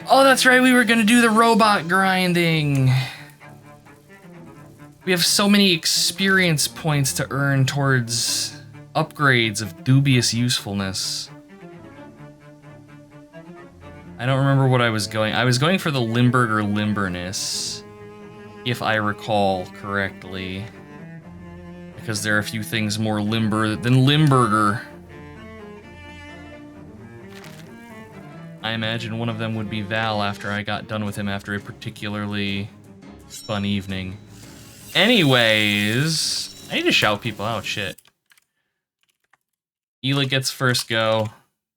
Oh, that's right, we were gonna do the robot grinding. We have so many experience points to earn towards upgrades of dubious usefulness. I don't remember what I was going. I was going for the Limburger Limberness, if I recall correctly. Because there are a few things more limber than Limburger. I imagine one of them would be Val after I got done with him after a particularly fun evening. Anyways, I need to shout people out, shit. Ela gets first go.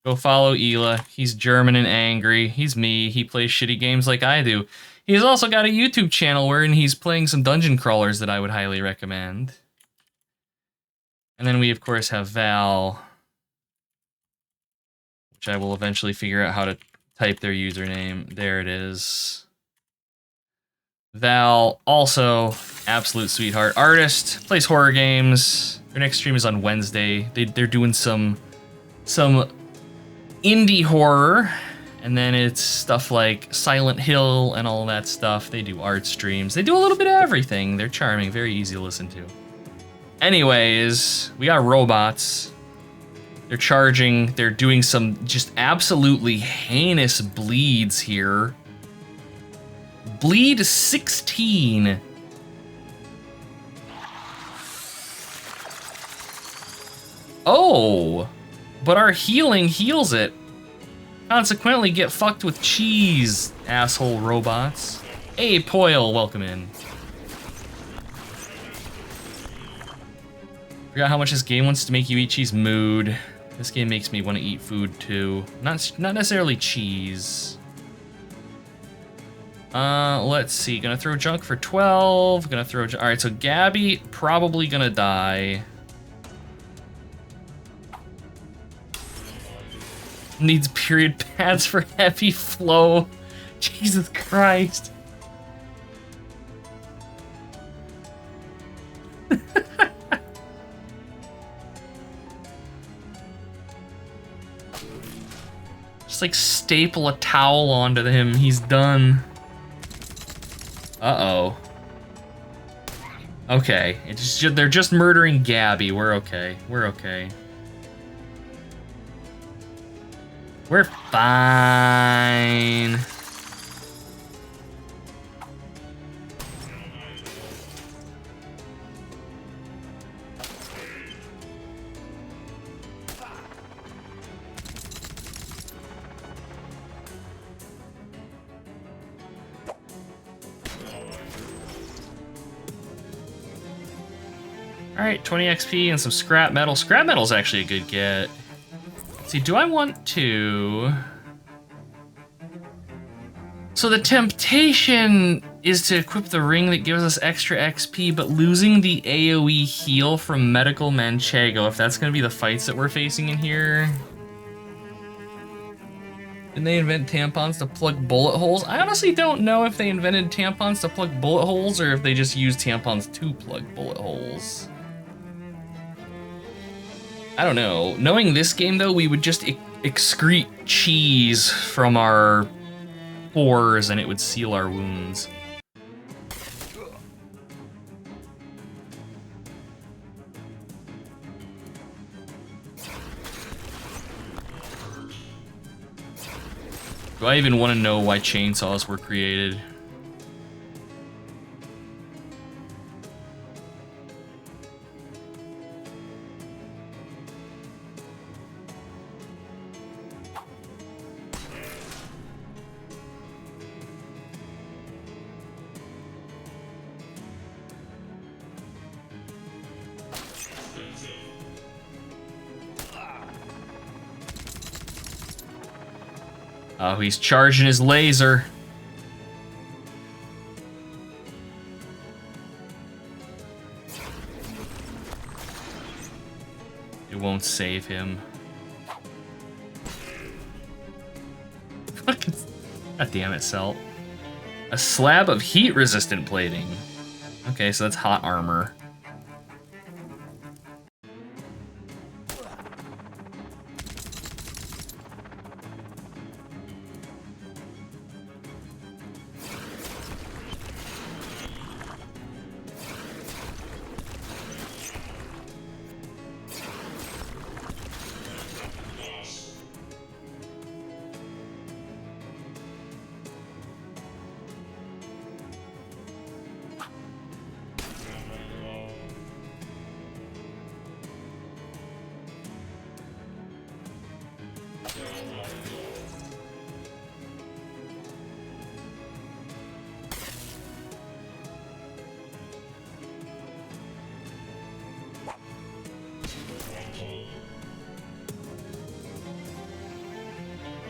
Go follow Ela. He's German and angry. He's me. He plays shitty games like I do. He's also got a YouTube channel wherein he's playing some dungeon crawlers that I would highly recommend. And then we, of course, have Val, which I will eventually figure out how to type their username. There it is. Val, also absolute sweetheart artist, plays horror games. Their next stream is on Wednesday. They're doing some indie horror, and then it's stuff like Silent Hill and all that stuff. They do art streams. They do a little bit of everything. They're charming, very easy to listen to. Anyways, we got robots. They're charging. They're doing some just absolutely heinous bleeds here. Bleed 16. Oh, but our healing heals it. Consequently, get fucked with cheese, asshole robots. Hey, Poil, welcome in. Forgot how much this game wants to make you eat cheese. Mood. This game makes me want to eat food too. Not necessarily cheese. Let's see. Gonna throw junk for 12. Gonna throw. All right, so Gabby probably gonna die. Needs period pads for heavy flow. Jesus Christ. Just like staple a towel onto him. He's done. Uh-oh. Okay, they're just murdering Gabby. We're okay. We're okay. We're fine. All right, 20 XP and some scrap metal. Scrap metal's actually a good get. Let's see, do I want to... So the temptation is to equip the ring that gives us extra XP, but losing the AoE heal from Medical Manchego, if that's gonna be the fights that we're facing in here. Didn't they invent tampons to plug bullet holes? I honestly don't know if they invented tampons to plug bullet holes or if they just used tampons to plug bullet holes. I don't know. Knowing this game, though, we would just excrete cheese from our pores and it would seal our wounds. Do I even want to know why chainsaws were created? Oh, he's charging his laser. It won't save him. Fucking... God damn it, Celt. A slab of heat-resistant plating. Okay, so that's hot armor.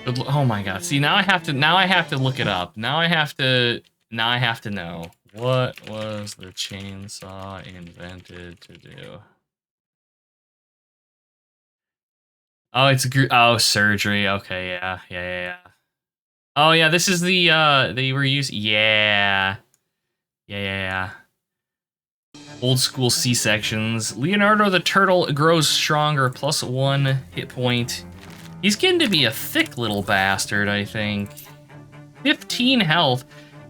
Oh my god. See, now I have to look it up. Now I have to know. What was the chainsaw invented to do? Oh, surgery. Okay, yeah. Oh yeah, this is the they were using. Yeah. Old school C-sections. Leonardo the Turtle grows stronger, +1 hit point. He's getting to be a thick little bastard, I think. 15 health.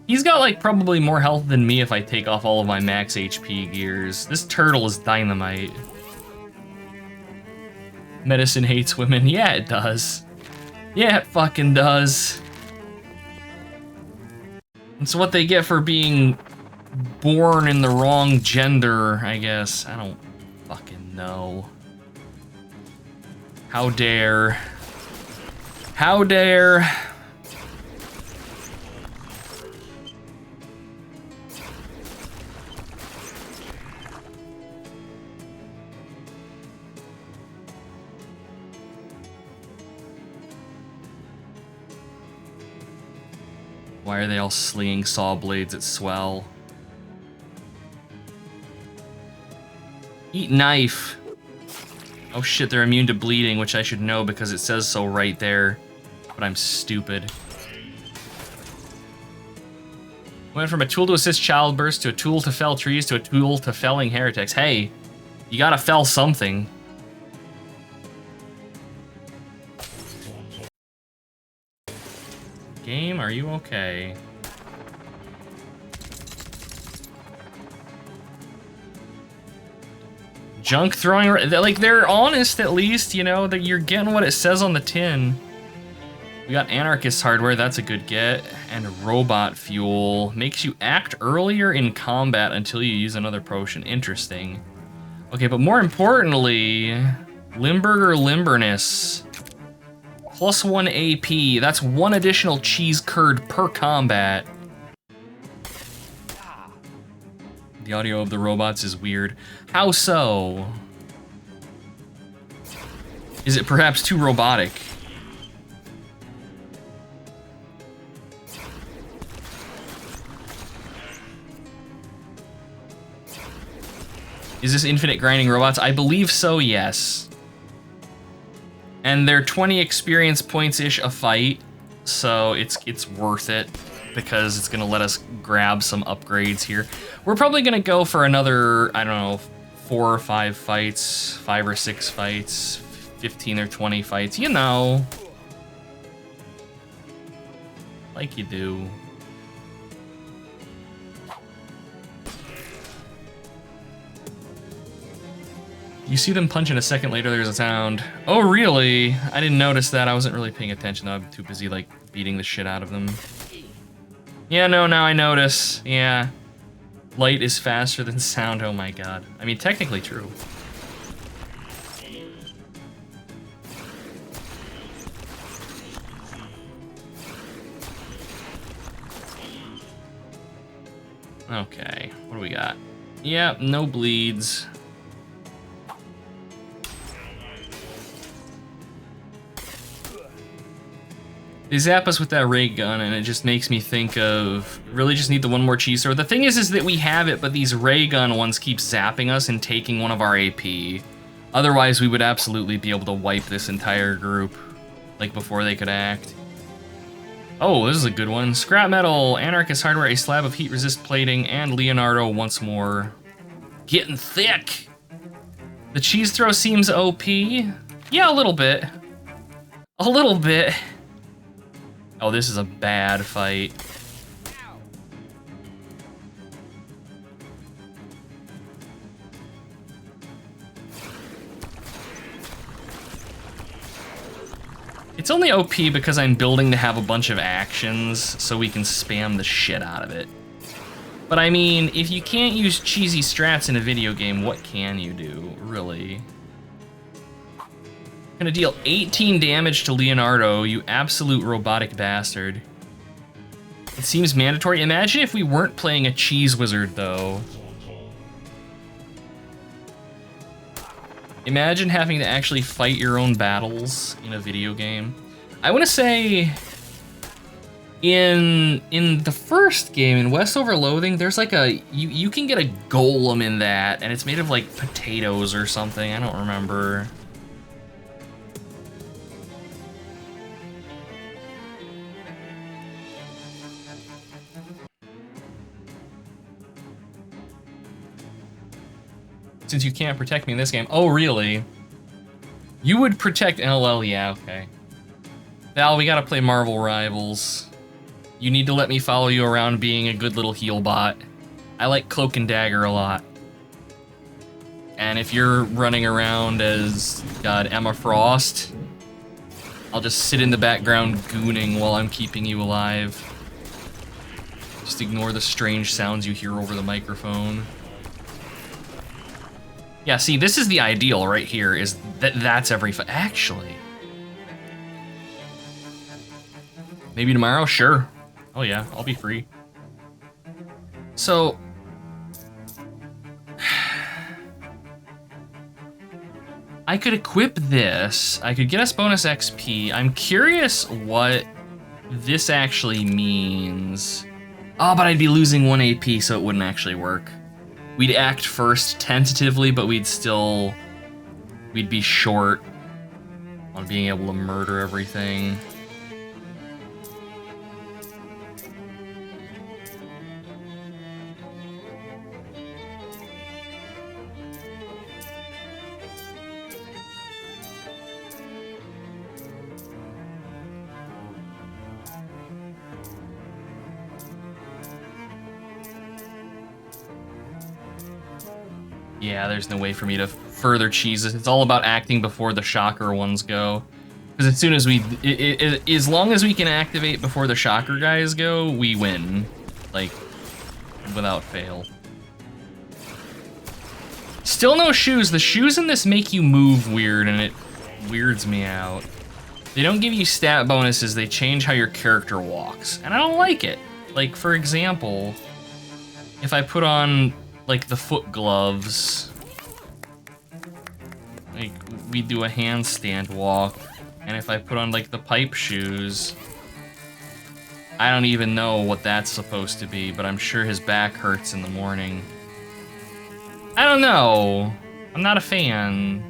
He's got like probably more health than me if I take off all of my max HP gears. This turtle is dynamite. Medicine hates women. Yeah, it does. Yeah, it fucking does. It's what they get for being born in the wrong gender, I guess. I don't fucking know. How dare. How dare. Why are they all slinging saw blades at Swell? Eat knife. Oh shit, they're immune to bleeding, which I should know because it says so right there. But I'm stupid. Went from a tool to assist childbirth to a tool to fell trees to a tool to felling heretics. Hey, you gotta fell something. Game, are you okay? Junk throwing, like, they're honest at least, you know, that you're getting what it says on the tin. We got anarchist hardware, that's a good get. And robot fuel makes you act earlier in combat until you use another potion. Interesting. Okay, but more importantly, Limburger Limberness. +1 AP, that's 1 additional cheese curd per combat. The audio of the robots is weird. How so? Is it perhaps too robotic? Is this infinite grinding robots? I believe so, yes. And they're 20 experience points-ish a fight, so it's worth it because it's gonna let us grab some upgrades here. We're probably gonna go for another, I don't know, 4 or 5 fights, 5 or 6 fights, 15 or 20 fights, you know. Like you do. You see them punch and a second later there's a sound. Oh, really? I didn't notice that. I wasn't really paying attention though. I'm too busy like beating the shit out of them. Yeah, no, now I notice. Yeah. Light is faster than sound, oh my god. I mean, technically true. Okay, what do we got? Yeah, no bleeds. They zap us with that ray gun, and it just makes me think of, really just need the one more cheese sword. The thing is that we have it, but these ray gun ones keep zapping us and taking one of our AP. Otherwise, we would absolutely be able to wipe this entire group, like before they could act. Oh, this is a good one. Scrap metal, anarchist hardware, a slab of heat resist plating, and Leonardo once more. Getting thick! The cheese throw seems OP. Yeah, a little bit. A little bit. Oh, this is a bad fight. It's only OP because I'm building to have a bunch of actions so we can spam the shit out of it. But I mean, if you can't use cheesy strats in a video game, what can you do, really? Gonna deal 18 damage to Leonardo, you absolute robotic bastard. It seems mandatory. Imagine if we weren't playing a cheese wizard, though. Imagine having to actually fight your own battles in a video game. I want to say in the first game, in Westover Loathing, there's like a, you can get a golem in that, and it's made of like potatoes or something. I don't remember. Since you can't protect me in this game. Oh, really? You would protect LL, yeah, okay. Val, we gotta play Marvel Rivals. You need to let me follow you around being a good little heal bot. I like Cloak and Dagger a lot. And if you're running around as, God, Emma Frost, I'll just sit in the background gooning while I'm keeping you alive. Just ignore the strange sounds you hear over the microphone. Yeah, see, this is the ideal right here, is that's every actually. Maybe tomorrow? Sure. Oh yeah, I'll be free. So... I could equip this. I could get us bonus XP. I'm curious what this actually means. Oh, but I'd be losing 1 AP, so it wouldn't actually work. We'd act first tentatively, but we'd be short on being able to murder everything. Yeah, there's no way for me to further cheese this. It's all about acting before the shocker ones go. Because as soon as as long as we can activate before the shocker guys go, we win. Like, without fail. Still no shoes. The shoes in this make you move weird, and it weirds me out. They don't give you stat bonuses, they change how your character walks. And I don't like it. Like, for example, if I put on like the foot gloves, like we do a handstand walk, and if I put on like the pipe shoes, I don't even know what that's supposed to be, but I'm sure his back hurts in the morning. I don't know. I'm not a fan.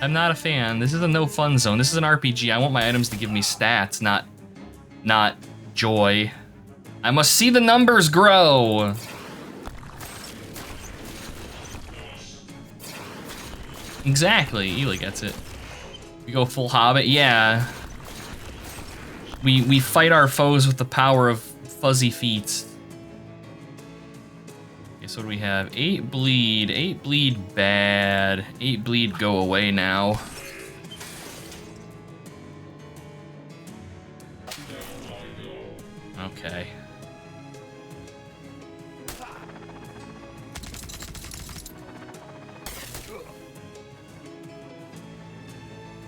I'm not a fan. This is a no fun zone. This is an RPG. I want my items to give me stats, not joy. I must see the numbers grow. Exactly, Ela gets it. We go full Hobbit, yeah. We fight our foes with the power of fuzzy feet. Okay, so what do we have? 8 bleed, 8 bleed bad, 8 bleed go away now. Okay.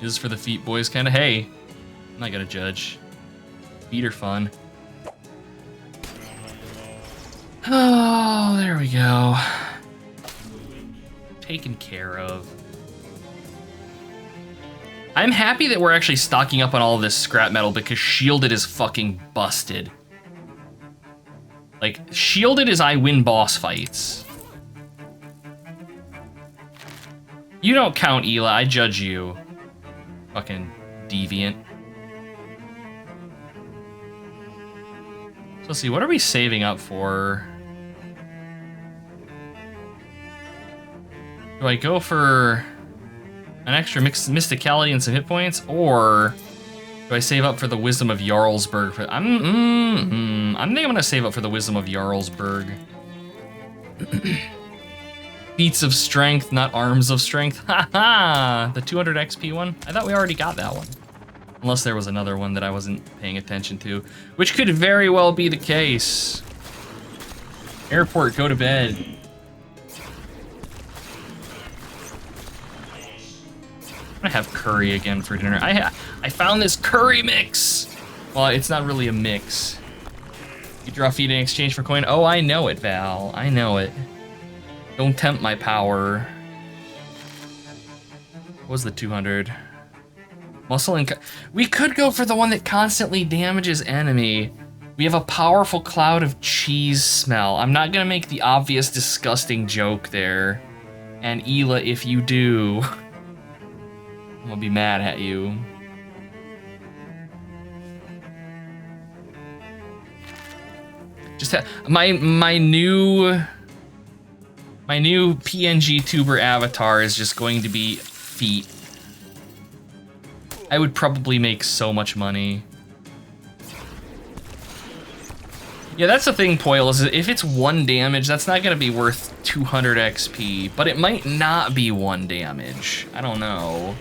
This is for the feet boys, kinda. Hey, I'm not gonna judge. Feet are fun. Oh, there we go. Taken care of. I'm happy that we're actually stocking up on all of this scrap metal because Shielded is fucking busted. Like, Shielded is I win boss fights. You don't count, Ela, I judge you. Fucking deviant. So let's see, what are we saving up for? Do I go for an extra mysticality and some hit points, or do I save up for the wisdom of Jarlsberg? I think I'm gonna save up for the wisdom of Jarlsberg. Feats of strength, not arms of strength. Haha! The 200 XP one? I thought we already got that one. Unless there was another one that I wasn't paying attention to, which could very well be the case. Airport, go to bed. I'm gonna have curry again for dinner. I found this curry mix! Well, it's not really a mix. You draw feed in exchange for coin. Oh, I know it, Val. I know it. Don't tempt my power. What was the 200? Muscle and... We could go for the one that constantly damages enemy. We have a powerful cloud of cheese smell. I'm not gonna make the obvious disgusting joke there. And Ela, if you do, I'm gonna be mad at you. Just my new PNG tuber avatar is just going to be feet. I would probably make so much money. Yeah, that's the thing, Poil, is if it's 1 damage, that's not gonna be worth 200 XP, but it might not be 1 damage. I don't know.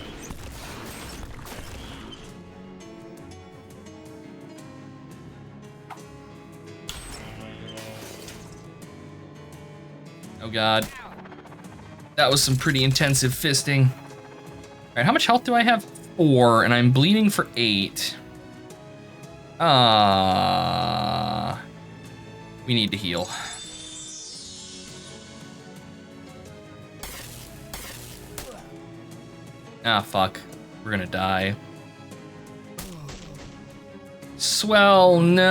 Oh god. That was some pretty intensive fisting. Alright, how much health do I have? 4, and I'm bleeding for 8. We need to heal. Ah, fuck. We're gonna die. Swell, no!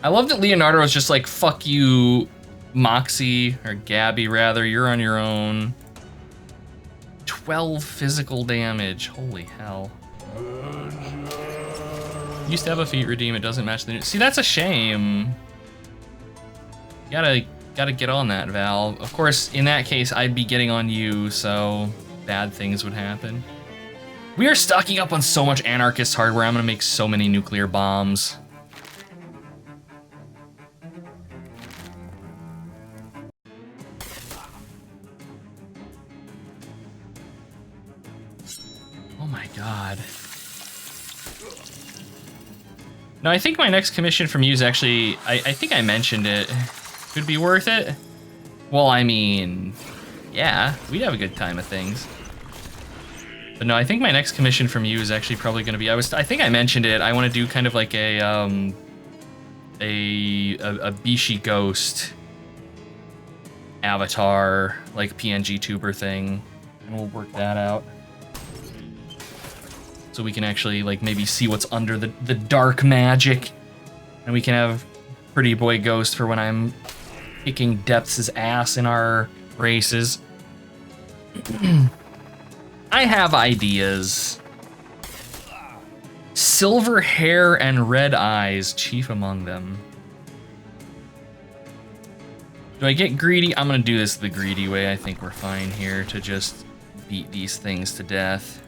I love that Leonardo was just like, fuck you, Moxie, or Gabby rather, you're on your own. 12 physical damage, holy hell. Used to have a feat redeem, it doesn't match the new. See, that's a shame. Gotta get on that, Val. Of course, in that case, I'd be getting on you, so bad things would happen. We are stocking up on so much Anarchist hardware, I'm gonna make so many nuclear bombs. Oh my god. No, I think my next commission from you is actually, I think I mentioned it. Could be worth it? Well, I mean, yeah, we'd have a good time of things. But no, I think my next commission from you is actually probably gonna be, I think I mentioned it, I wanna do kind of like a Bishi Ghost avatar, like PNG tuber thing, and we'll work that out. So we can actually like maybe see what's under the dark magic, and we can have Pretty Boy Ghost for when I'm kicking Depths' ass in our races. I have ideas. Silver hair and red eyes, chief among them. Do I get greedy? I'm gonna do this the greedy way. I think we're fine here to just beat these things to death.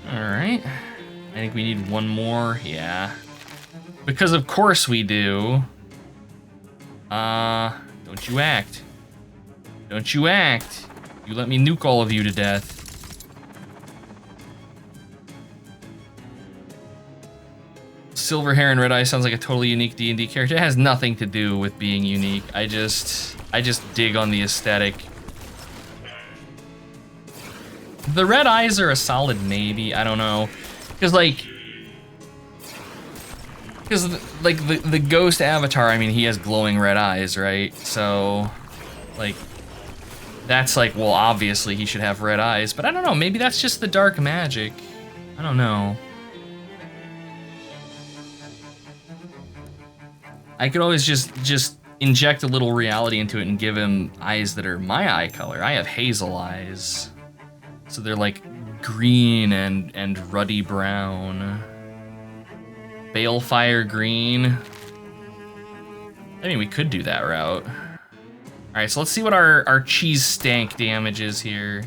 Alright. I think we need one more. Yeah. Because of course we do. Don't you act. Don't you act. You let me nuke all of you to death. Silver hair and red eyes sounds like a totally unique D&D character. It has nothing to do with being unique. I just dig on the aesthetic. The red eyes are a solid maybe, I don't know. Because the ghost avatar, I mean, he has glowing red eyes, right? So, like, that's like, well, obviously he should have red eyes, but I don't know, maybe that's just the dark magic. I don't know. I could always just inject a little reality into it and give him eyes that are my eye color. I have hazel eyes. So they're like green and ruddy brown. Balefire green. I mean, we could do that route. All right, so let's see what our cheese stank damage is here.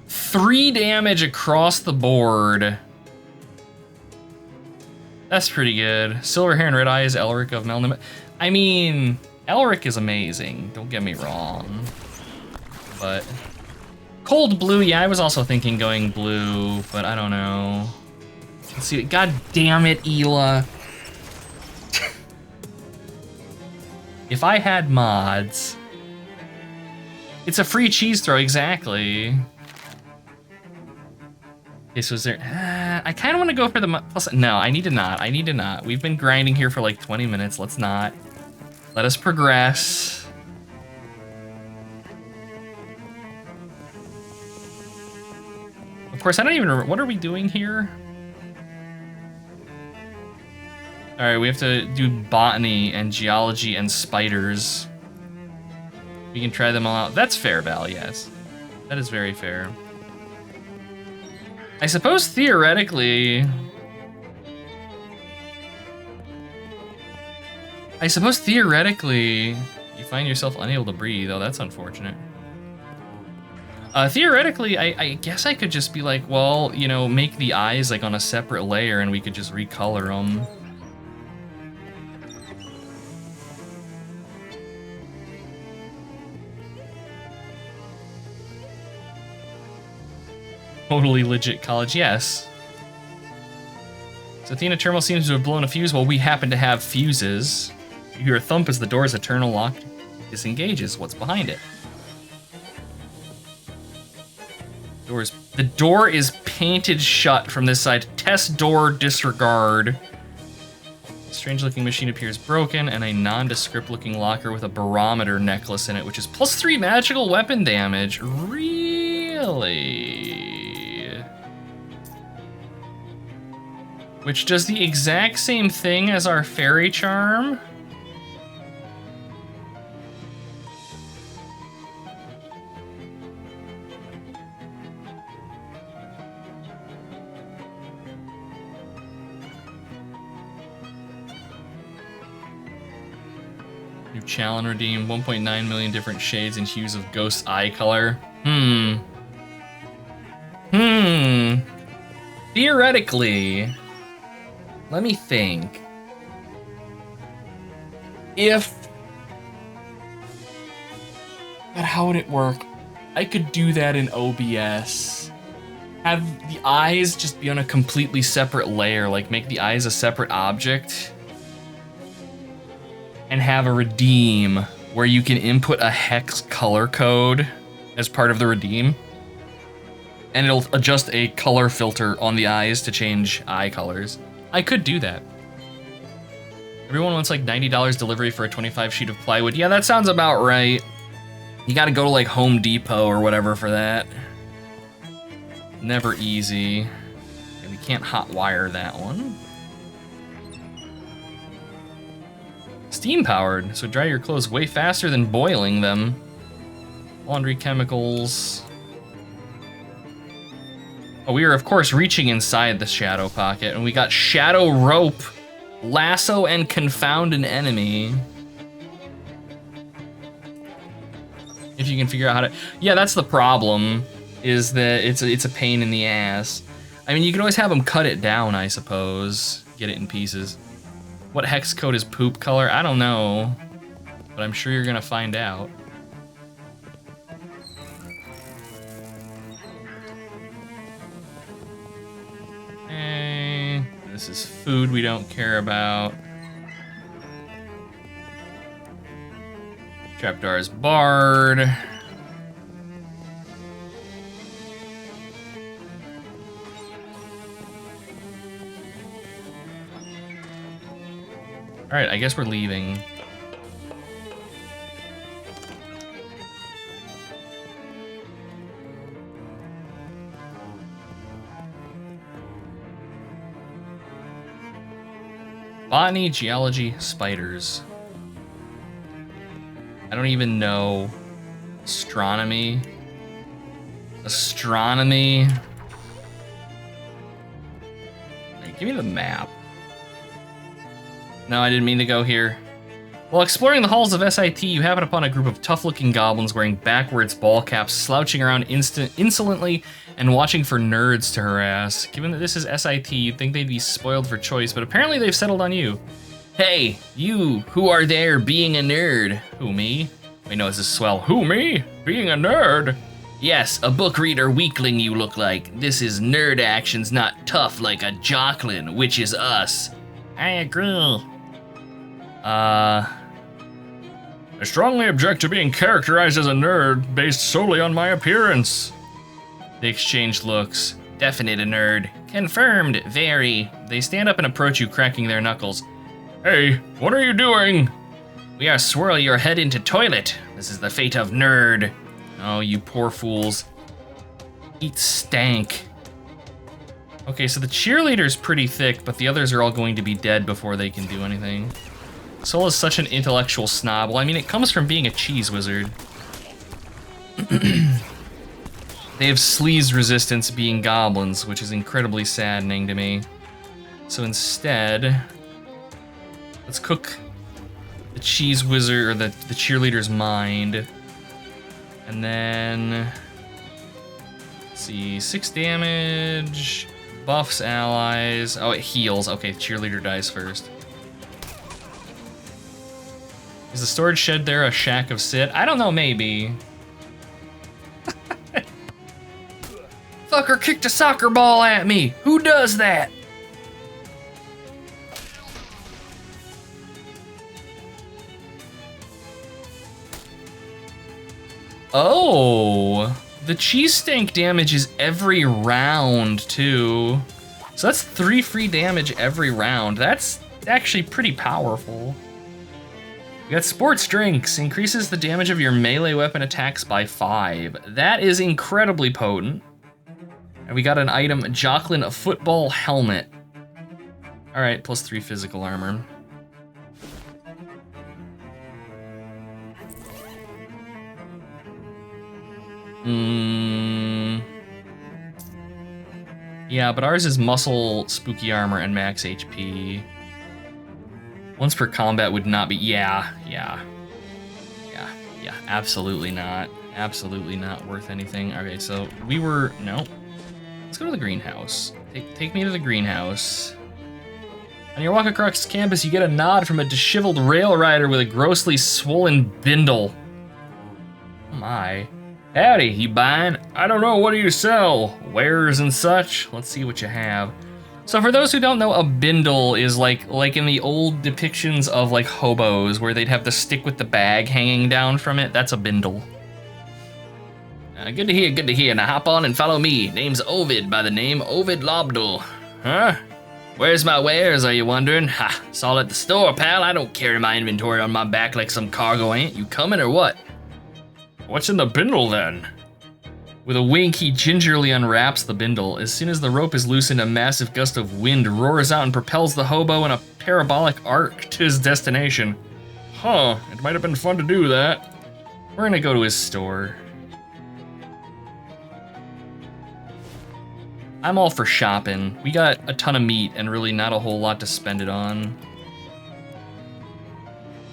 Three damage across the board. That's pretty good. Silver hair and red eyes, Elric of Melnim. I mean, Elric is amazing, don't get me wrong. But cold blue, yeah, I was also thinking going blue, but I don't know. Let's see, god damn it, Ela. If I had mods... It's a free cheese throw, exactly. Okay, so is there... I kind of want to go for the... Plus, no, I need to not. I need to not. We've been grinding here for like 20 minutes. Let's not. Let us progress. Of course, I don't even remember. What are we doing here? All right, we have to do botany and geology and spiders. We can try them all out. That's fair, Val, yes. That is very fair. I suppose theoretically... you find yourself unable to breathe. Oh, that's unfortunate. Theoretically, I guess I could just be like, well, you know, make the eyes like on a separate layer and we could just recolor them. Totally legit college, yes. So Athena Terminal seems to have blown a fuse. Well, we happen to have fuses. You hear a thump as the door's eternal lock disengages. What's behind it? The door is painted shut from this side. Test door disregard. A strange-looking machine appears broken, and a nondescript-looking locker with a barometer necklace in it, which is +3 magical weapon damage. Really? Which does the exact same thing as our fairy charm. New challenge redeem 1.9 million different shades and hues of ghost eye color. Theoretically, let me think. But how would it work? I could do that in OBS. Have the eyes just be on a completely separate layer, like make the eyes a separate object. And have a redeem where you can input a hex color code as part of the redeem. And it'll adjust a color filter on the eyes to change eye colors. I could do that. Everyone wants like $90 delivery for a 25 sheet of plywood. Yeah, that sounds about right. You gotta go to like Home Depot or whatever for that. Never easy. Okay, we can't hot wire that one. Steam powered, so dry your clothes way faster than boiling them. Laundry chemicals. Oh, we are of course reaching inside the shadow pocket, and we got shadow rope, lasso and confound an enemy. If you can figure out how to, yeah, that's the problem, is that it's a pain in the ass. I mean, you can always have them cut it down, I suppose, get it in pieces. What hex code is poop color? I don't know, but I'm sure you're gonna find out. Okay, this is food we don't care about. Trapdoor is barred. All right, I guess we're leaving. Botany, geology, spiders. I don't even know. Astronomy. Astronomy. Hey, give me the map. No, I didn't mean to go here. While exploring the halls of SIT, you happen upon a group of tough-looking goblins wearing backwards ball caps, slouching around insolently and watching for nerds to harass. Given that this is SIT, you'd think they'd be spoiled for choice, but apparently they've settled on you. Hey, you, who are there being a nerd? Who, me? Wait, no, this is swell. Who, me? Being a nerd? Yes, a book reader weakling you look like. This is nerd actions, not tough like a Jocelyn, which is us. I agree. I strongly object to being characterized as a nerd based solely on my appearance. They exchange looks. Definite a nerd. Confirmed, very. They stand up and approach you, cracking their knuckles. Hey, what are you doing? We are swirl your head into toilet. This is the fate of nerd. Oh, you poor fools. Eat stank. Okay, so the cheerleader's pretty thick, but the others are all going to be dead before they can do anything. Soul is such an intellectual snob. Well, I mean, it comes from being a cheese wizard. They have sleaze resistance being goblins, which is incredibly saddening to me. So instead, let's cook the cheese wizard, or the cheerleader's mind. And then, let's see, 6 damage, buffs allies. Oh, it heals. Okay, cheerleader dies first. Is the storage shed there a shack of Sit? I don't know, maybe. Fucker kicked a soccer ball at me. Who does that? Oh, the cheese stank damage is every round too. So that's 3 free damage every round. That's actually pretty powerful. We got sports drinks, increases the damage of your melee weapon attacks by 5. That is incredibly potent. And we got an item, Jocelyn football helmet. All right, plus 3 physical armor. Yeah, but ours is muscle, spooky armor, and max HP. Once per combat would not be, yeah, absolutely not. Absolutely not worth anything. Okay, so we were, no. Let's go to the greenhouse. Take me to the greenhouse. On your walk across campus, you get a nod from a disheveled rail rider with a grossly swollen bindle. Oh my. Howdy, you buying? I don't know, what do you sell? Wares and such? Let's see what you have. So for those who don't know, a bindle is like in the old depictions of like hobos where they'd have the stick with the bag hanging down from it. That's a bindle. Good to hear, good to hear. Now hop on and follow me. Name's Ovid, by the name Ovid Lobdell. Huh? Where's my wares, are you wondering? Ha, it's all at the store, pal. I don't carry my inventory on my back like some cargo ant. You coming or what? What's in the bindle then? With a wink, he gingerly unwraps the bindle. As soon as the rope is loosened, a massive gust of wind roars out and propels the hobo in a parabolic arc to his destination. Huh, it might have been fun to do that. We're gonna go to his store. I'm all for shopping. We got a ton of meat and really not a whole lot to spend it on.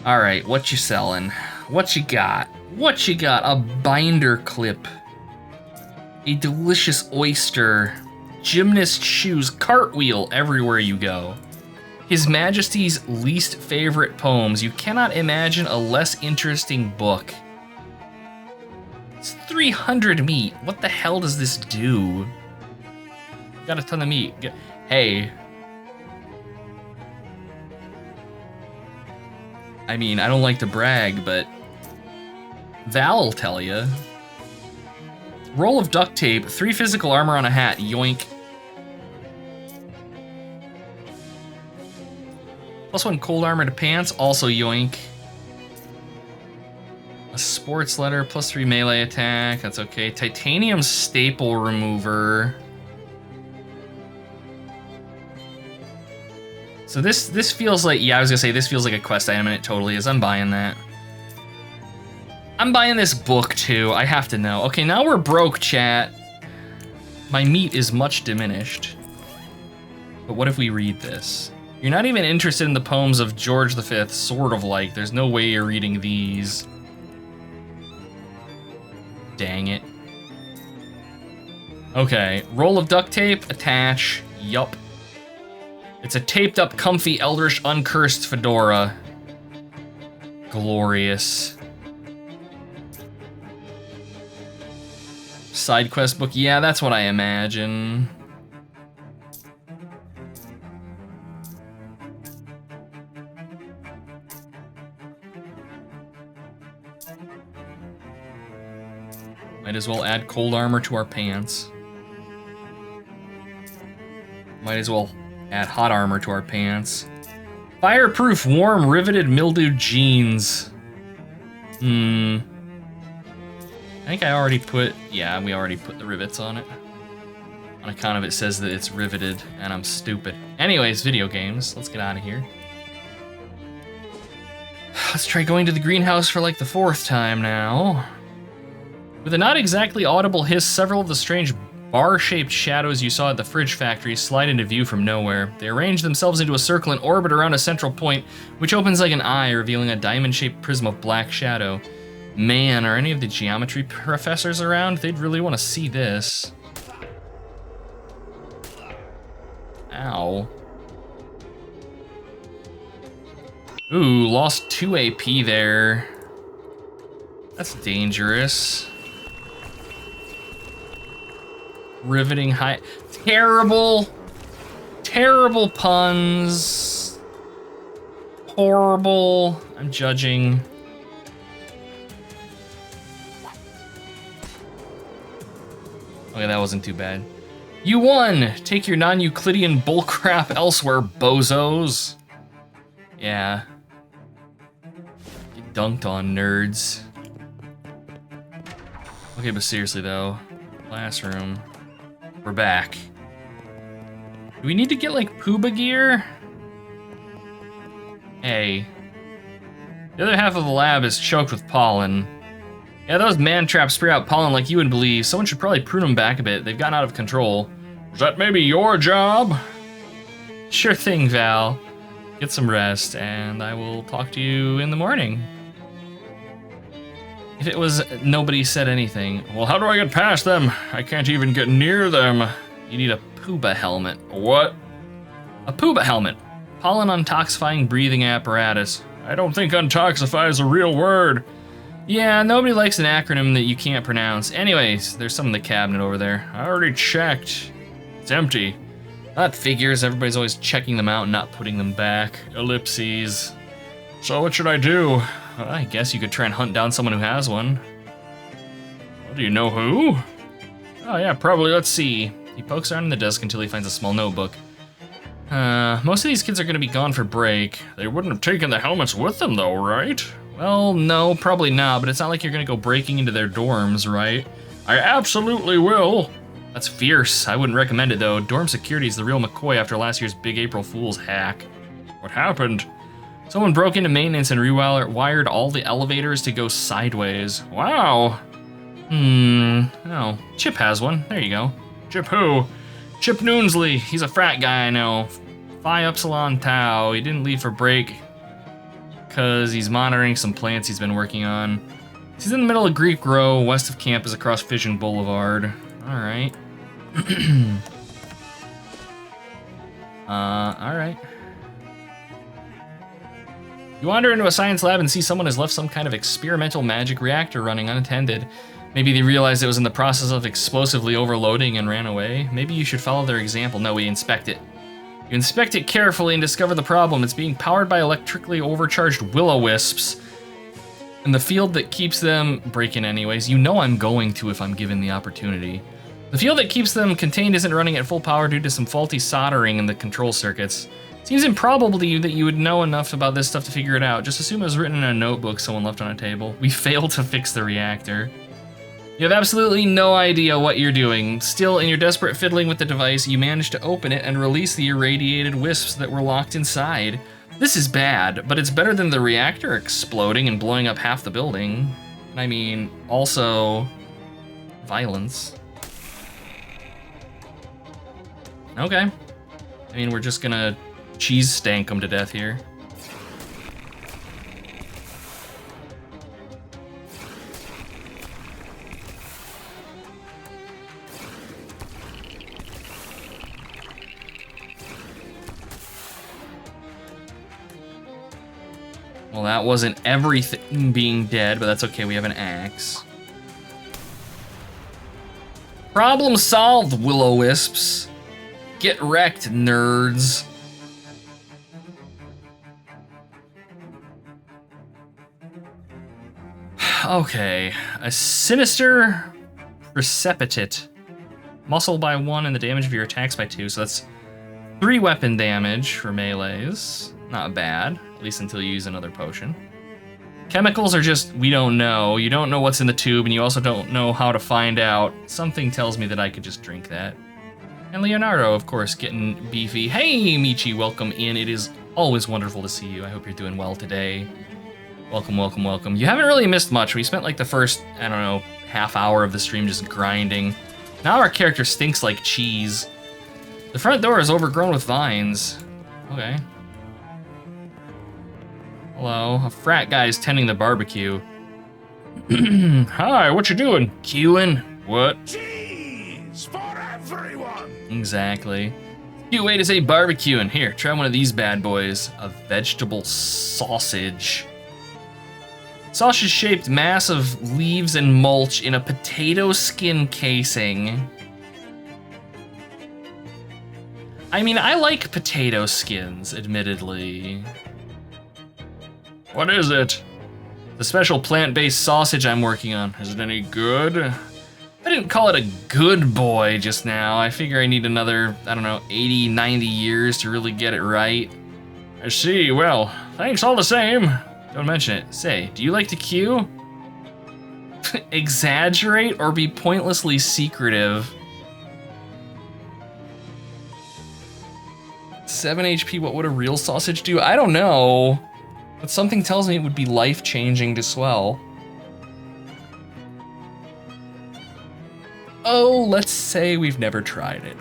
All right, what you selling? What you got? What you got? A binder clip. A delicious oyster. Gymnast shoes. Cartwheel everywhere you go. His Majesty's least favorite poems. You cannot imagine a less interesting book. It's 300 meat. What the hell does this do? Got a ton of meat. Hey. I mean, I don't like to brag, but Val'll tell you. Roll of duct tape, 3 physical armor on a hat, yoink. +1 cold armor to pants, also yoink. A sports letter, +3 melee attack, that's okay. Titanium staple remover. So this feels like, yeah, I was gonna say this feels like a quest item, and it totally is. I'm buying that. I'm buying this book too, I have to know. Okay, now we're broke, chat. My meat is much diminished. But what if we read this? You're not even interested in the poems of George V, sort of like. There's no way you're reading these. Dang it. Okay, roll of duct tape, attach, yup. It's a taped up, comfy, eldritch, uncursed fedora. Glorious. Side quest book, yeah, that's what I imagine. Might as well add cold armor to our pants. Might as well add hot armor to our pants. Fireproof, warm, riveted, mildewed jeans. I think I already put, yeah, we already put the rivets on it. On account of it says that it's riveted, and I'm stupid. Anyways, video games, let's get out of here. Let's try going to the greenhouse for like the 4th time now. With a not exactly audible hiss, several of the strange bar-shaped shadows you saw at the fridge factory slide into view from nowhere. They arrange themselves into a circle and orbit around a central point, which opens like an eye, revealing a diamond-shaped prism of black shadow. Man, are any of the geometry professors around? They'd really want to see this. Ow. Ooh, lost 2 AP there. That's dangerous. Riveting high. Terrible. Terrible puns. Horrible. I'm judging. Okay, that wasn't too bad. You won! Take your non-Euclidean bullcrap elsewhere, bozos. Yeah. Get dunked on, nerds. Okay, but seriously though. Classroom. We're back. Do we need to get like Pooba gear? Hey. The other half of the lab is choked with pollen. Yeah, those man-traps spray out pollen like you would believe. Someone should probably prune them back a bit. They've gotten out of control. Is that maybe your job? Sure thing, Val. Get some rest, and I will talk to you in the morning. If it was nobody said anything. Well, how do I get past them? I can't even get near them. You need a Pooba helmet. What? A Pooba helmet. Pollen untoxifying breathing apparatus. I don't think untoxify is a real word. Yeah, nobody likes an acronym that you can't pronounce. Anyways, there's some in the cabinet over there. I already checked. It's empty. That figures, everybody's always checking them out and not putting them back. Ellipses. So what should I do? Well, I guess you could try and hunt down someone who has one. Well, do you know who? Oh yeah, probably, let's see. He pokes around in the desk until he finds a small notebook. Most of these kids are gonna be gone for break. They wouldn't have taken the helmets with them though, right? Well, no, probably not, but it's not like you're gonna go breaking into their dorms, right? I absolutely will. That's fierce. I wouldn't recommend it, though. Dorm security is the real McCoy after last year's big April Fool's hack. What happened? Someone broke into maintenance and rewired all the elevators to go sideways. Wow. Oh, Chip has one. There you go. Chip who? Chip Noonsley. He's a frat guy I know. Phi Upsilon Tau. He didn't leave for break because he's monitoring some plants he's been working on. He's in the middle of Greek Row, west of campus across Fission Boulevard. Alright. Alright. You wander into a science lab and see someone has left some kind of experimental magic reactor running unattended. Maybe they realized it was in the process of explosively overloading and ran away. Maybe you should follow their example. No, we inspect it. You inspect it carefully and discover the problem. It's being powered by electrically overcharged will-o-wisps. And the field that keeps them breaking anyways. You know I'm going to if I'm given the opportunity. The field that keeps them contained isn't running at full power due to some faulty soldering in the control circuits. Seems improbable to you that you would know enough about this stuff to figure it out. Just assume it was written in a notebook someone left on a table. We failed to fix the reactor. You have absolutely no idea what you're doing. Still, in your desperate fiddling with the device, you manage to open it and release the irradiated wisps that were locked inside. This is bad, but it's better than the reactor exploding and blowing up half the building. I mean, also, violence. Okay. I mean, we're just gonna cheese stank them to death here. Well, that wasn't everything being dead, but that's okay, we have an axe. Problem solved, will-o-wisps. Get wrecked, nerds. Okay, a sinister Precipitate. Muscle by 1 and the damage of your attacks by 2. So that's 3 weapon damage for melees. Not bad, at least until you use another potion. Chemicals are just, we don't know. You don't know what's in the tube, and you also don't know how to find out. Something tells me that I could just drink that. And Leonardo, of course, getting beefy. Hey, Michi, welcome in. It is always wonderful to see you. I hope you're doing well today. Welcome, welcome, welcome. You haven't really missed much. We spent like the first, I don't know, half hour of the stream just grinding. Now our character stinks like cheese. The front door is overgrown with vines. Okay. Hello, a frat guy is tending the barbecue. Hi, what you doing? Queuing? What? Cheese for everyone! Exactly. Cute way to say barbecuing. Here, try one of these bad boys. A vegetable sausage. Sausage-shaped mass of leaves and mulch in a potato skin casing. I mean, I like potato skins, admittedly. What is it? The special plant-based sausage I'm working on. Is it any good? I didn't call it a good boy just now. I figure I need another, I don't know, 80, 90 years to really get it right. I see, well, thanks all the same. Don't mention it. Say, do you like to queue? Exaggerate or be pointlessly secretive? 7 HP, what would a real sausage do? I don't know. But something tells me it would be life-changing to swell. Oh, let's say we've never tried it.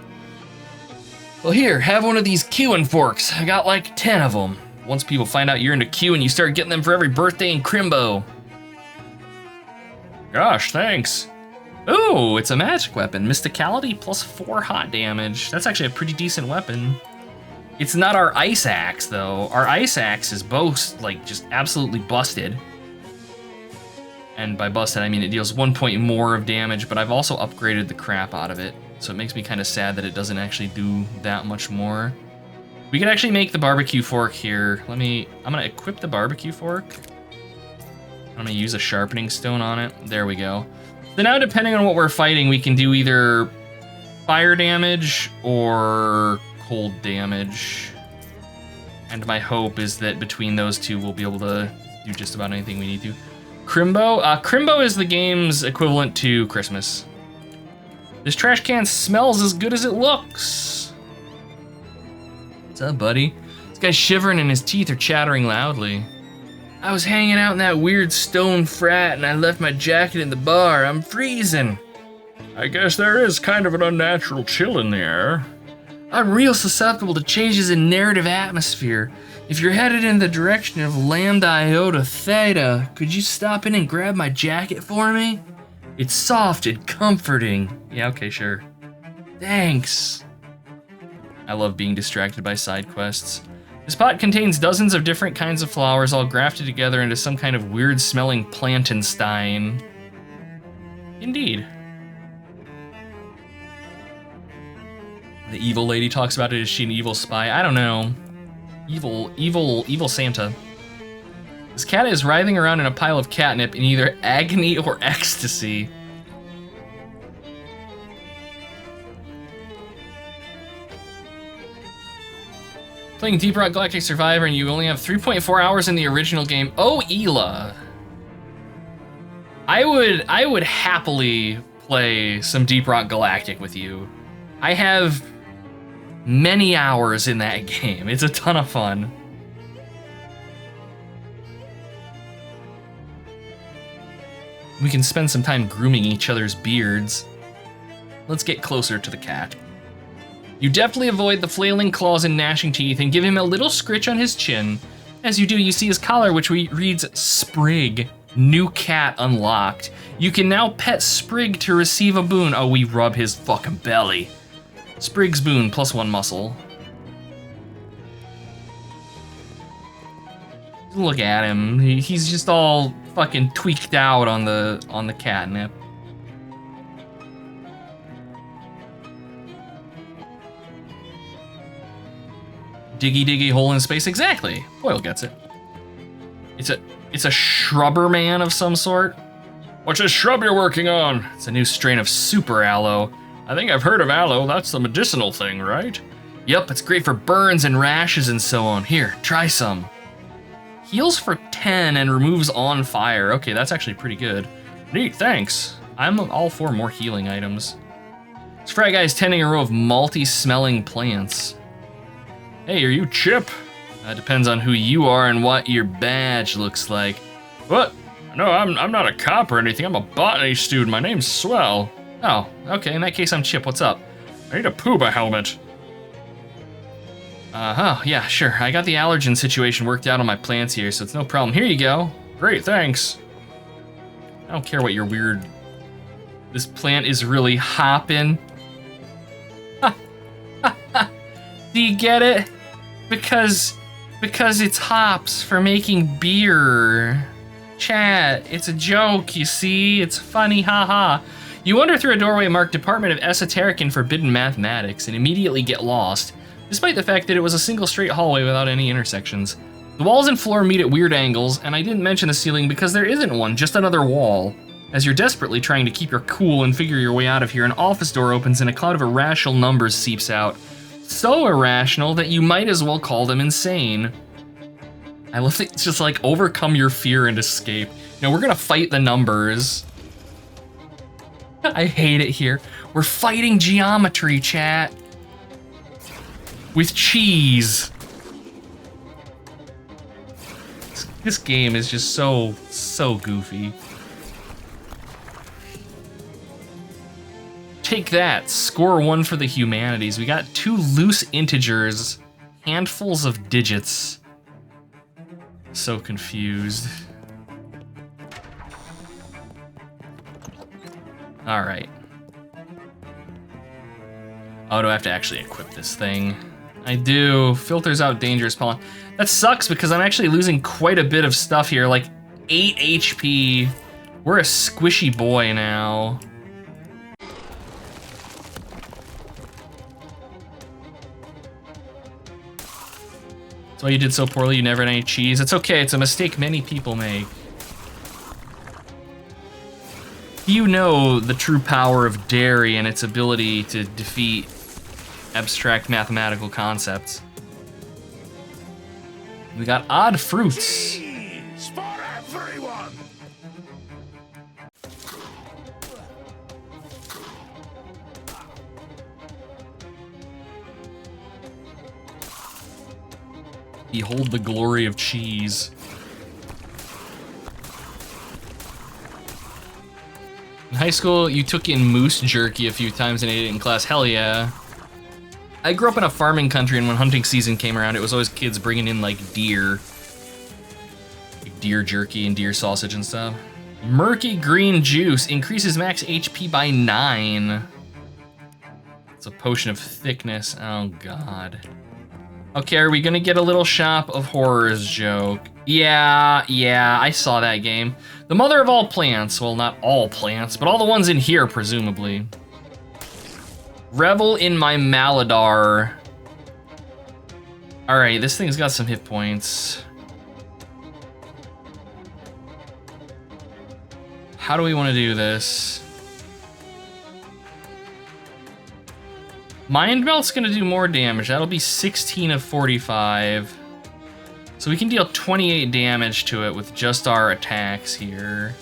Well here, have one of these queuing forks. I got like 10 of them. Once people find out you're into queuing, you start getting them for every birthday in Crimbo. Gosh, thanks. Ooh, it's a magic weapon. Mysticality plus 4 hot damage. That's actually a pretty decent weapon. It's not our ice axe, though. Our ice axe is both, like, just absolutely busted. And by busted, I mean it deals 1 point more of damage, but I've also upgraded the crap out of it. So it makes me kind of sad that it doesn't actually do that much more. We could actually make the barbecue fork here. I'm gonna equip the barbecue fork. I'm gonna use a sharpening stone on it. There we go. So now, depending on what we're fighting, we can do either fire damage or cold damage, and my hope is that between those two we'll be able to do just about anything we need to. Crimbo? Crimbo is the game's equivalent to Christmas. This trash can smells as good as it looks. What's up, buddy? This guy's shivering and his teeth are chattering loudly. I was hanging out in that weird stone frat and I left my jacket in the bar. I'm freezing. I guess there is kind of an unnatural chill in the air. I'm real susceptible to changes in narrative atmosphere. If you're headed in the direction of Lambda Iota Theta, could you stop in and grab my jacket for me? It's soft and comforting. Yeah, okay, sure. Thanks. I love being distracted by side quests. This pot contains dozens of different kinds of flowers all grafted together into some kind of weird-smelling Plantenstein. Indeed. The evil lady talks about it. Is she an evil spy? I don't know. Evil Santa. This cat is writhing around in a pile of catnip in either agony or ecstasy. Playing Deep Rock Galactic Survivor and you only have 3.4 hours in the original game. Oh, Ela. I would happily play some Deep Rock Galactic with you. I have many hours in that game. It's a ton of fun. We can spend some time grooming each other's beards. Let's get closer to the cat. You deftly avoid the flailing claws and gnashing teeth and give him a little scritch on his chin. As you do, you see his collar, which reads Sprig, new cat unlocked. You can now pet Sprig to receive a boon. Oh, we rub his fucking belly. Sprig's boon, +1 muscle. Look at him. He's just all fucking tweaked out on the catnip. Diggy hole in space. Exactly. Boyle gets it. It's a shrubber man of some sort. What's this shrub you're working on? It's a new strain of super aloe. I think I've heard of aloe. That's the medicinal thing, right? Yep, it's great for burns and rashes and so on. Here, try some. Heals for 10 and removes on fire. Okay, that's actually pretty good. Neat, thanks. I'm all for more healing items. This frat guy's tending a row of malty-smelling plants. Hey, are you Chip? Depends on who you are and what your badge looks like. What? No, I'm not a cop or anything. I'm a botany student. My name's Swell. Oh, okay. In that case, I'm Chip. What's up? I need a Pooba helmet. Yeah, sure. I got the allergen situation worked out on my plants here, so it's no problem. Here you go. Great, thanks. I don't care what your weird... This plant is really hopping. Do you get it? Because it's hops for making beer. Chat, it's a joke, you see? It's funny, haha. You wander through a doorway marked Department of Esoteric and Forbidden Mathematics and immediately get lost, despite the fact that it was a single straight hallway without any intersections. The walls and floor meet at weird angles, and I didn't mention the ceiling because there isn't one, just another wall. As you're desperately trying to keep your cool and figure your way out of here, an office door opens and a cloud of irrational numbers seeps out. So irrational that you might as well call them insane. I love that it's just like, overcome your fear and escape. No, we're gonna fight the numbers. I hate it here. We're fighting geometry, chat. With cheese. This game is just so goofy. Take that, score 1 for the humanities. We got 2 loose integers, handfuls of digits. So confused. All right. Oh, do I have to actually equip this thing? I do. Filters out dangerous pollen. That sucks because I'm actually losing quite a bit of stuff here, like 8 HP. We're a squishy boy now. That's why you did so poorly, you never had any cheese. It's okay, it's a mistake many people make. You know the true power of dairy and its ability to defeat abstract mathematical concepts. We got odd fruits. Cheese for everyone. Behold the glory of cheese. In high school, you took in moose jerky a few times and ate it in class. Hell yeah. I grew up in a farming country, and when hunting season came around, it was always kids bringing in like deer. Like deer jerky and deer sausage and stuff. Murky green juice increases max HP by 9. It's a potion of thickness. Oh god. Okay, are we gonna get a little Shop of Horrors joke? Yeah, I saw that game. The mother of all plants, well, not all plants, but all the ones in here, presumably. Revel in my Maladar. All right, this thing's got some hit points. How do we want to do this? Mind Melt's gonna do more damage. That'll be 16 of 45. So we can deal 28 damage to it with just our attacks here.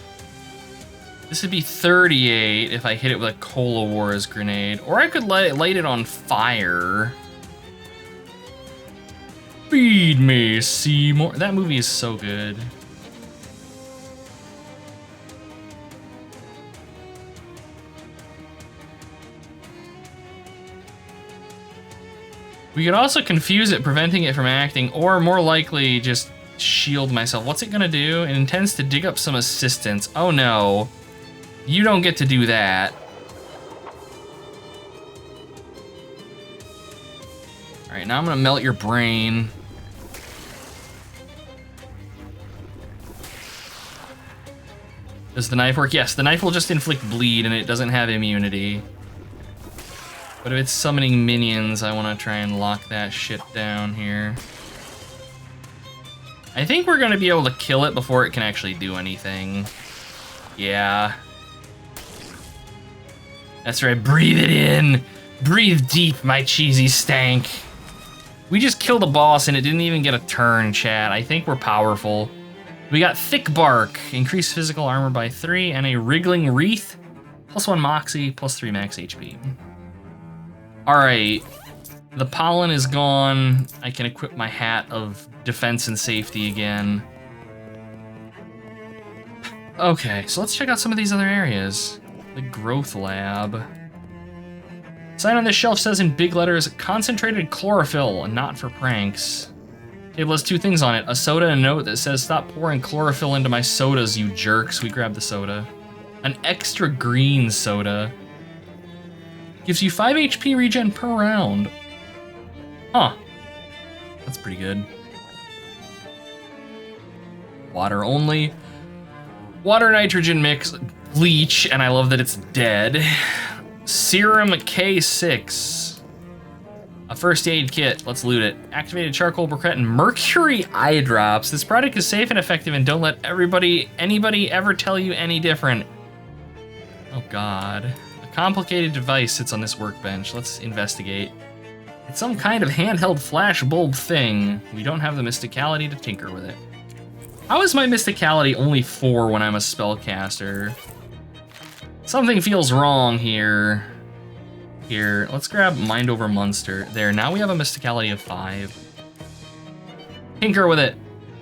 This would be 38 if I hit it with a Cola Wars grenade. Or I could light it on fire. Feed me, Seymour. That movie is so good. We could also confuse it, preventing it from acting, or more likely just shield myself. What's it gonna do? It intends to dig up some assistance. Oh no. You don't get to do that. All right, now I'm gonna melt your brain. Does the knife work? Yes, the knife will just inflict bleed and it doesn't have immunity. But if it's summoning minions, I want to try and lock that shit down here. I think we're going to be able to kill it before it can actually do anything. Yeah. That's right, breathe it in. Breathe deep, my cheesy stank. We just killed a boss and it didn't even get a turn, chat. I think we're powerful. We got Thick Bark, increased physical armor by 3, and a Wriggling Wreath, +1 Moxie, +3 max HP. All right, the pollen is gone. I can equip my hat of defense and safety again. Okay, so let's check out some of these other areas. The Growth Lab. Sign on this shelf says in big letters, concentrated chlorophyll, not for pranks. Table has 2 things on it, a soda and a note that says, stop pouring chlorophyll into my sodas, you jerks. We grab the soda. An extra green soda. Gives you 5 HP regen per round. Huh. That's pretty good. Water only. Water nitrogen mix, bleach, and I love that it's dead. Serum K6. A first aid kit, let's loot it. Activated charcoal briquette and mercury eye drops. This product is safe and effective and don't let anybody ever tell you any different. Oh God. A complicated device sits on this workbench. Let's investigate. It's some kind of handheld flash bulb thing. We don't have the mysticality to tinker with it. How is my mysticality only 4 when I'm a spellcaster? Something feels wrong here. Here, let's grab Mind Over Monster. There, now we have a mysticality of 5. Tinker with it.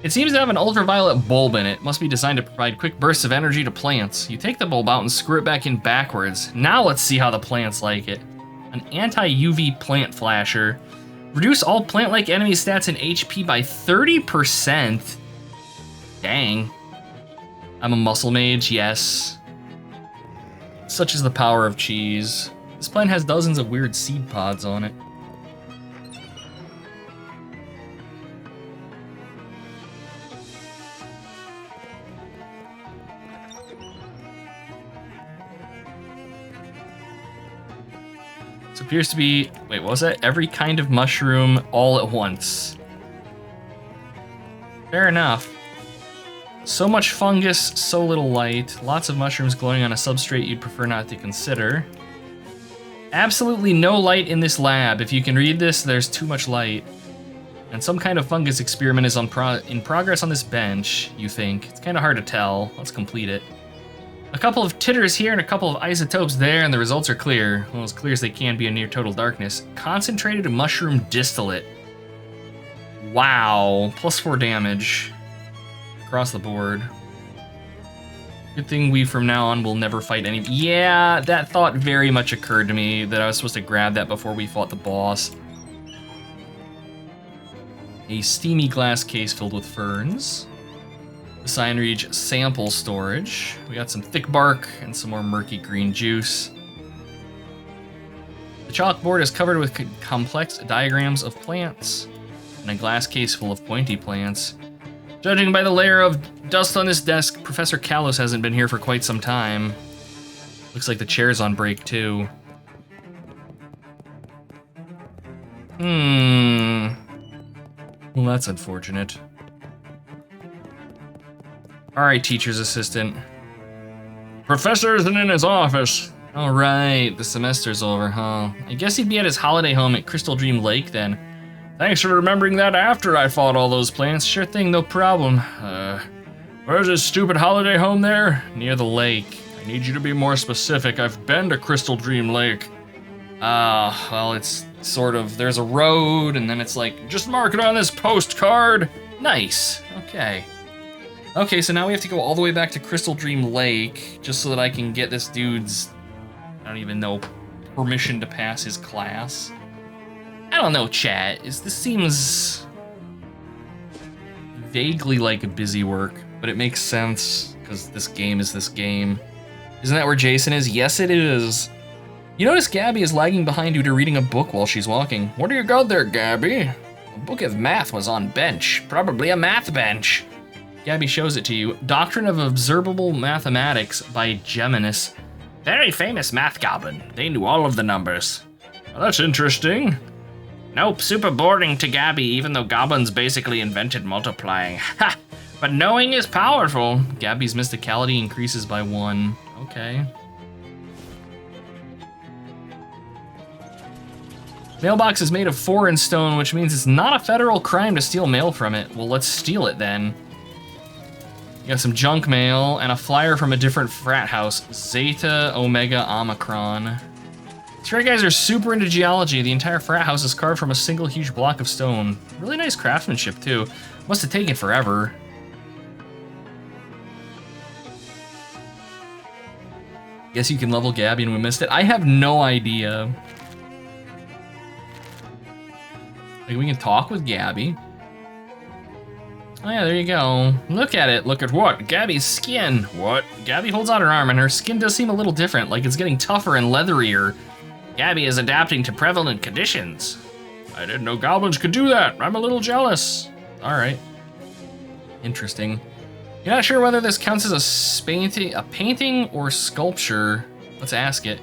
It seems to have an ultraviolet bulb in it. Must be designed to provide quick bursts of energy to plants. You take the bulb out and screw it back in backwards. Now let's see how the plants like it. An anti-UV plant flasher. Reduce all plant-like enemy stats and HP by 30%. Dang. I'm a muscle mage, yes. Such is the power of cheese. This plant has dozens of weird seed pods on it. This appears to be, wait, what was that? Every kind of mushroom all at once. Fair enough. So much fungus, so little light. Lots of mushrooms glowing on a substrate you'd prefer not to consider. Absolutely no light in this lab. If you can read this, there's too much light. And some kind of fungus experiment is in progress on this bench, you think. It's kind of hard to tell. Let's complete it. A couple of titters here and a couple of isotopes there, and the results are clear. Well, as clear as they can be in near total darkness. Concentrated mushroom distillate. Wow, +4 damage. Across the board. Good thing we from now on will never fight any. Yeah, that thought very much occurred to me that I was supposed to grab that before we fought the boss. A steamy glass case filled with ferns. The Cyanreach sample storage. We got some thick bark and some more murky green juice. The chalkboard is covered with complex diagrams of plants and a glass case full of pointy plants. Judging by the layer of dust on this desk, Professor Kalos hasn't been here for quite some time. Looks like the chair's on break, too. Well, that's unfortunate. All right, teacher's assistant. Professor isn't in his office. All right, the semester's over, huh? I guess he'd be at his holiday home at Crystal Dream Lake, then. Thanks for remembering that after I fought all those plants. Sure thing, no problem. Where's his stupid holiday home there? Near the lake. I need you to be more specific. I've been to Crystal Dream Lake. Well, it's sort of, there's a road, and then it's like, just mark it on this postcard. Nice, okay. Okay, so now we have to go all the way back to Crystal Dream Lake, just so that I can get this dude's, I don't even know, permission to pass his class. I don't know, chat. This seems vaguely like a busy work, but it makes sense because this game is this game. Isn't that where Jason is? Yes, it is. You notice Gabby is lagging behind due to reading a book while she's walking. What do you got there, Gabby? A book of math was on bench. Probably a math bench. Gabby shows it to you. Doctrine of Observable Mathematics by Geminus. Very famous math goblin. They knew all of the numbers. Well, that's interesting. Nope, super boring to Gabby, even though goblins basically invented multiplying. Ha! But knowing is powerful. Gabby's mysticality increases by 1. Okay. Mailbox is made of foreign stone, which means it's not a federal crime to steal mail from it. Well, let's steal it then. You got some junk mail and a flyer from a different frat house, Zeta Omega Omicron. These frat guys are super into geology. The entire frat house is carved from a single huge block of stone. Really nice craftsmanship too. Must have taken forever. Guess you can level Gabby and we missed it. I have no idea. Like, we can talk with Gabby. Oh yeah, there you go. Look at it. Look at what? Gabby's skin. What? Gabby holds out her arm and her skin does seem a little different, like it's getting tougher and leatherier. Gabby is adapting to prevalent conditions. I didn't know goblins could do that. I'm a little jealous. All right. Interesting. You're not sure whether this counts as a painting or sculpture. Let's ask it.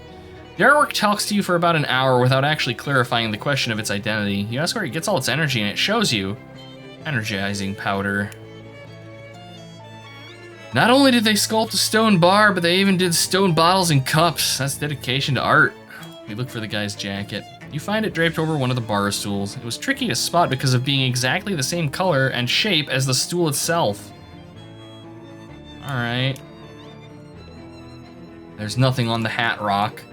The artwork talks to you for about an hour without actually clarifying the question of its identity. You ask where it gets all its energy and it shows you. Energizing powder. Not only did they sculpt a stone bar, but they even did stone bottles and cups. That's dedication to art. We look for the guy's jacket. You find it draped over one of the bar stools. It was tricky to spot because of being exactly the same color and shape as the stool itself. Alright. There's nothing on the hat rock.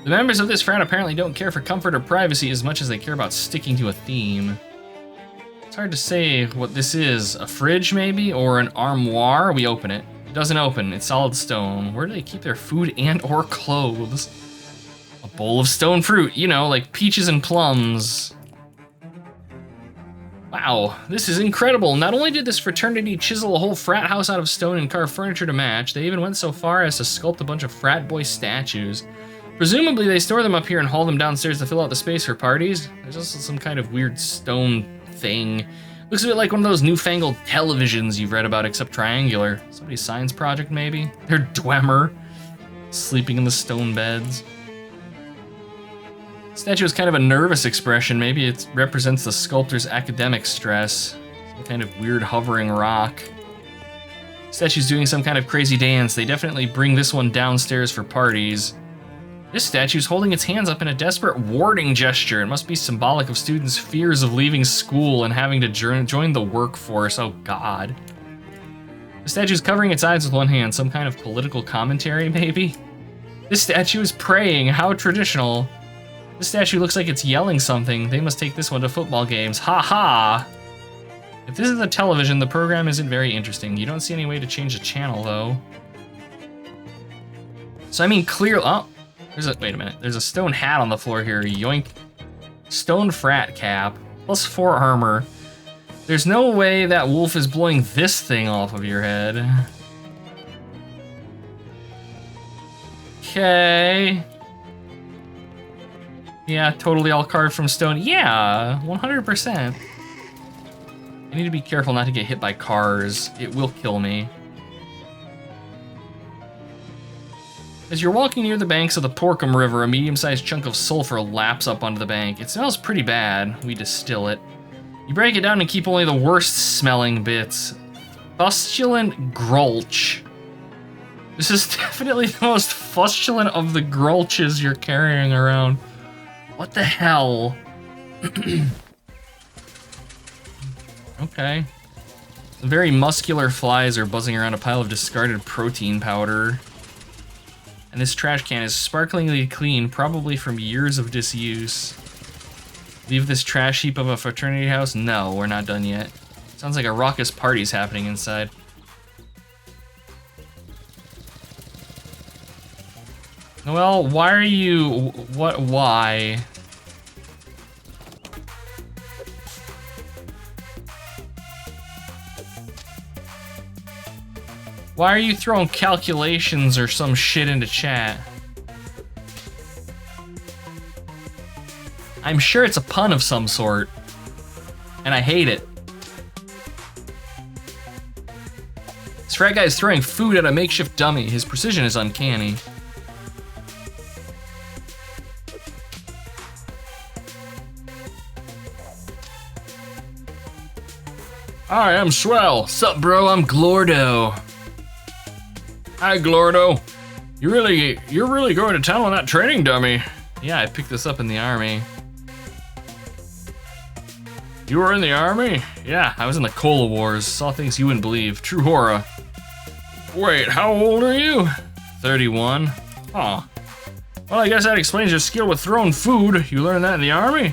The members of this frat apparently don't care for comfort or privacy as much as they care about sticking to a theme. It's hard to say what this is. A fridge, maybe? Or an armoire? We open it. It doesn't open. It's solid stone. Where do they keep their food and or clothes? A bowl of stone fruit. You know, like peaches and plums. Wow, this is incredible. Not only did this fraternity chisel a whole frat house out of stone and carve furniture to match, they even went so far as to sculpt a bunch of frat boy statues. Presumably they store them up here and haul them downstairs to fill out the space for parties. There's also some kind of weird stone thing. Looks a bit like one of those newfangled televisions you've read about, except triangular. Somebody's science project, maybe? They're Dwemer, sleeping in the stone beds. Statue is kind of a nervous expression. Maybe it represents the sculptor's academic stress. Some kind of weird hovering rock. Statue's doing some kind of crazy dance. They definitely bring this one downstairs for parties. This statue's holding its hands up in a desperate warding gesture. It must be symbolic of students' fears of leaving school and having to join the workforce. Oh God. The statue's covering its eyes with one hand. Some kind of political commentary, maybe? This statue is praying. How traditional. This statue looks like it's yelling something. They must take this one to football games. Ha ha! If this is a television, the program isn't very interesting. You don't see any way to change the channel, though. So, I mean, clear. Oh, wait a minute. There's a stone hat on the floor here. Yoink. Stone frat cap. Plus 4 armor. There's no way that wolf is blowing this thing off of your head. Okay. Yeah, totally all carved from stone. Yeah, 100%. I need to be careful not to get hit by cars. It will kill me. As you're walking near the banks of the Porkum River, a medium-sized chunk of sulfur laps up onto the bank. It smells pretty bad. We distill it. You break it down and keep only the worst-smelling bits. Fustulent Grulch. This is definitely the most fustulent of the Grulches you're carrying around. What the hell? Okay. Some very muscular flies are buzzing around a pile of discarded protein powder. And this trash can is sparklingly clean, probably from years of disuse. Leave this trash heap of a fraternity house? No, we're not done yet. Sounds like a raucous party's happening inside. Well, why are you... why? Why are you throwing calculations or some shit into chat? I'm sure it's a pun of some sort. And I hate it. This frat guy is throwing food at a makeshift dummy. His precision is uncanny. Hi, I'm Swell. Sup, bro? I'm Glordo. Hi, Glordo. You're really going to town on that training dummy. Yeah, I picked this up in the army. You were in the army? Yeah, I was in the Cola Wars. Saw things you wouldn't believe. True horror. Wait, how old are you? 31. Huh. Well, I guess that explains your skill with throwing food. You learned that in the army?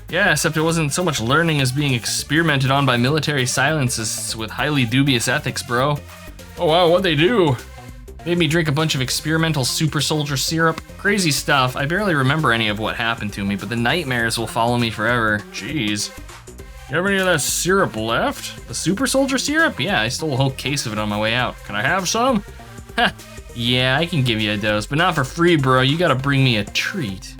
Yeah, except it wasn't so much learning as being experimented on by military scientists with highly dubious ethics, bro. Oh wow, what'd they do? Made me drink a bunch of experimental super soldier syrup. Crazy stuff. I barely remember any of what happened to me, but the nightmares will follow me forever. Jeez. You have any of that syrup left? The super soldier syrup? Yeah, I stole a whole case of it on my way out. Can I have some? Ha! Yeah, I can give you a dose, but not for free, bro. You gotta bring me a treat.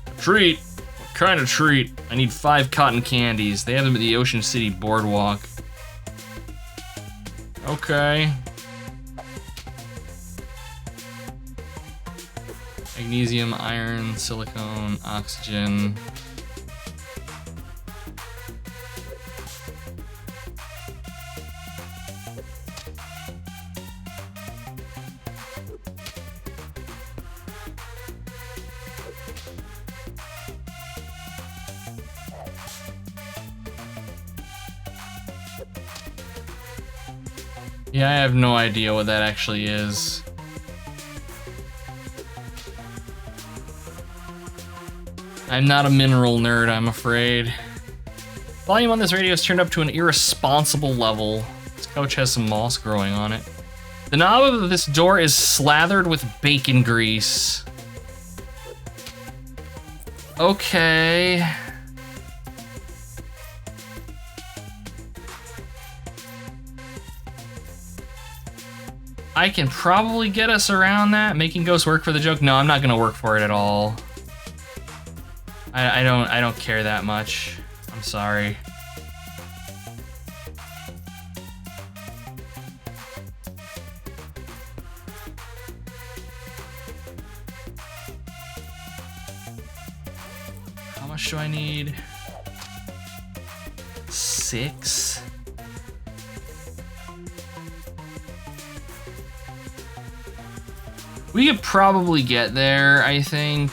A treat? What kind of treat? I need 5 cotton candies. They have them at the Ocean City Boardwalk. Okay. Magnesium, iron, silicone, oxygen. Yeah, I have no idea what that actually is. I'm not a mineral nerd, I'm afraid. Volume on this radio is turned up to an irresponsible level. This couch has some moss growing on it. The knob of this door is slathered with bacon grease. Okay. I can probably get us around that. Making ghosts work for the joke? No, I'm not gonna work for it at all. I don't care that much. I'm sorry. How much do I need? 6? We could probably get there, I think.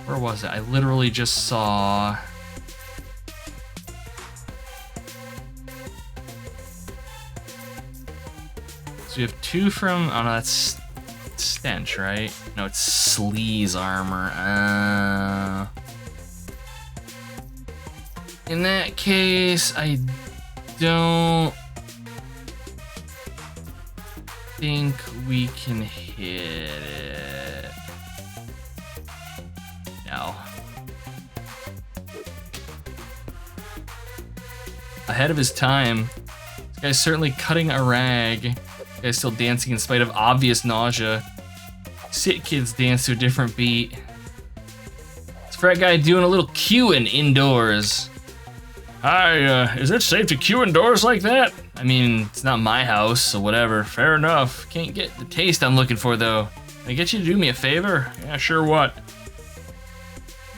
Where was it? I literally just saw... So we have 2 from... Oh no, that's Stench, right? No, it's Sleaze armor. In that case, I don't think we can hit it. No. Ahead of his time. This guy's certainly cutting a rag. This guy's still dancing in spite of obvious nausea. Sit kids dance to a different beat. This frat guy doing a little queuing indoors. Hi, is it safe to queue indoors like that? I mean, it's not my house, so whatever. Fair enough. Can't get the taste I'm looking for, though. Can I get you to do me a favor? Yeah, sure, what?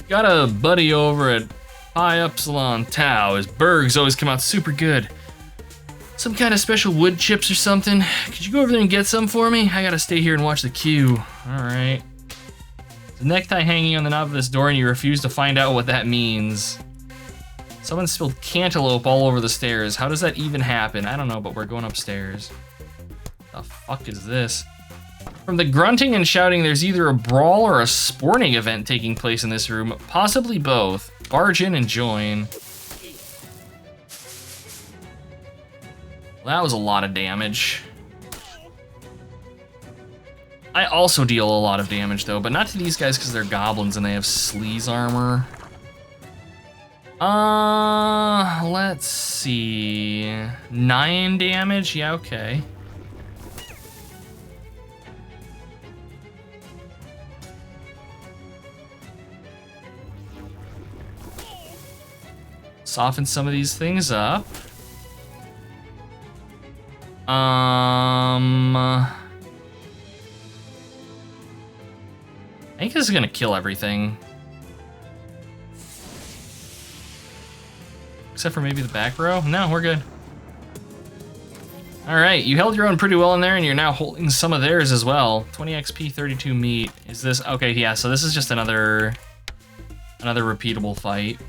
Got a buddy over at Pi Upsilon Tau. His burgers always come out super good. Some kind of special wood chips or something? Could you go over there and get some for me? I gotta stay here and watch the queue. Alright. There's a necktie hanging on the knob of this door and you refuse to find out what that means. Someone spilled cantaloupe all over the stairs. How does that even happen? I don't know, but we're going upstairs. The fuck is this? From the grunting and shouting, there's either a brawl or a sporting event taking place in this room. Possibly both. Barge in and join. That was a lot of damage. I also deal a lot of damage though, but not to these guys because they're goblins and they have sleaze armor. Let's see. 9 damage? Yeah, okay. Soften some of these things up. I think this is gonna kill everything. except for maybe the back row. No, we're good. All right, you held your own pretty well in there, and you're now holding some of theirs as well. 20 XP, 32 meat. Is this okay? Yeah. So this is just another repeatable fight.